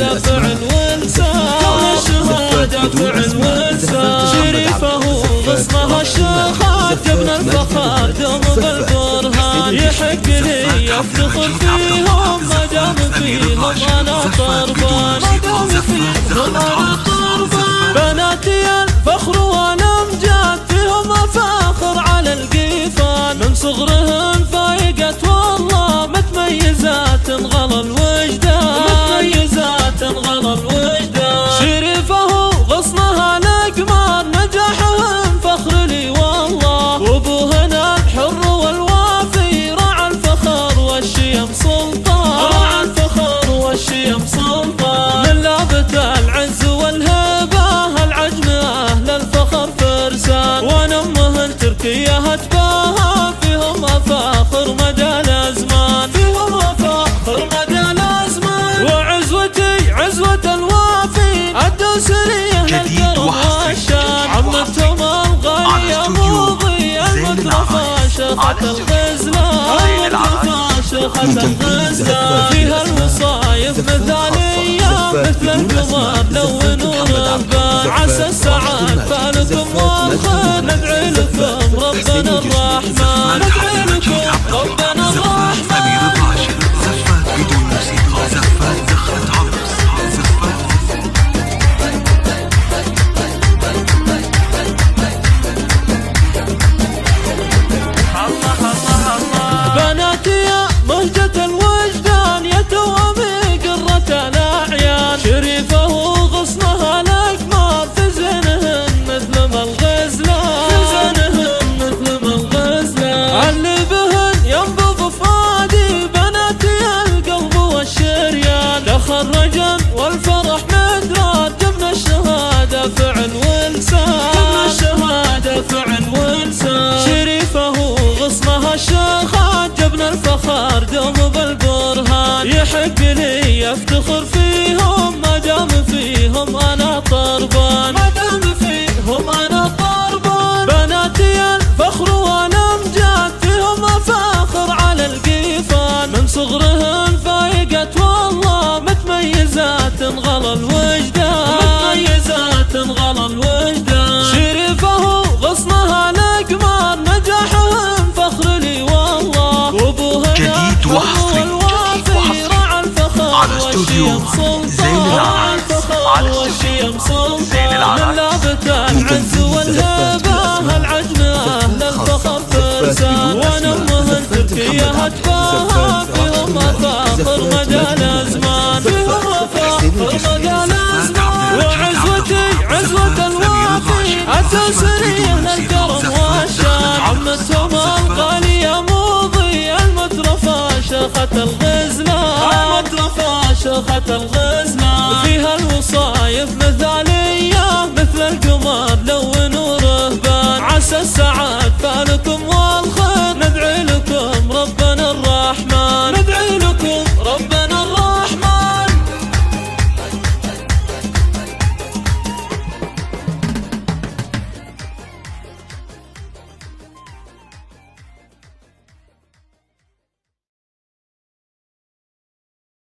الشهادة فعل ولسان، الشهادة فعل ولسان. شريفه غصنها الشيخات جبن الفخر دوم بالبرهان، يحق لي يفتخر فيهم ما دام فيهم انا طربان، ما دام فيهم انا طربان. بناتي الفخر والامجاد فيهم افاخر على القيفان، من صغرهن فايقت والله متميزات غلا الوجدان، متميزات غلا الوجدان. شريفه غصنها الأقمار نجاحهم فخر لي والله، وابوهنا الحر والوافي راعى الفخر والشيم سلطان، راعى الفخر والشيم سلطان. من لابت العز والهبة العجم أهل الفخر فرسان، ونمهن تركيا هتباها فيهم أفاخر مدى الأزمان، فيهم أفاخر مدى الأزمان. وعزوتي عزوة الوافي الدوسرية للكرم والشان، عمتهم الغالية موضي المترفة شيخة الغزلان، المترفة شيخة الغزلان. فيها الوصايف مثالية مثل القمر لو نور بان، عسى السعاد بالكم والخير ندعي لكم ربنا الرحمن، ندعي لكم ربنا الرحمن. زفات بدون موسيقى، زفات دخلت عروس، زفات. بناتي يا مهجة الوجدان يا توامي قرة الأعيان، شريفه غصنها الأقمار في زينهن مثل ما الغزلان، في زينهن مثل ما الغزلان. اللي بهن ينبض فؤادي بناتي القلب والشريان، تخرجن والفرح مدران جبنا الشهادة فعل ولسان، جبنا الشهادة فعل ولسان. شريفه غصنها الشيخات جبنا الفخر دوم بالبرهان، يحق لي يفتخر فيهم ما دام فيهم انا طربان، ما دام فيهم انا طربان. بناتي الفخر والامجاد فيهم افاخر على القيفان، من صغرهن فايقت والله متميزات غلا الوجدان، متميزات غلا الوجدان. شريفه غصنها الأقمار نجاحهم فخر لي والله، وابوهنا جديد وحصري راعى الفخر على استوديو زين العرايس، على والشيم استوديو زين سلطان. العرايس. من لابت العز والهبة العجم أهل الفخر فرسان، ونمهن تركيا هتباها فيهم أفاخر مدى الأزمان، فيهم أفاخر مدى الأزمان. وعزوتي عزوة الوافي الدوسرية للكرم والشان، عمتهم الغالية موضي المترفة شيخة الغزلان، المترفة شيخة الغزلان. فيها الوصايف مثل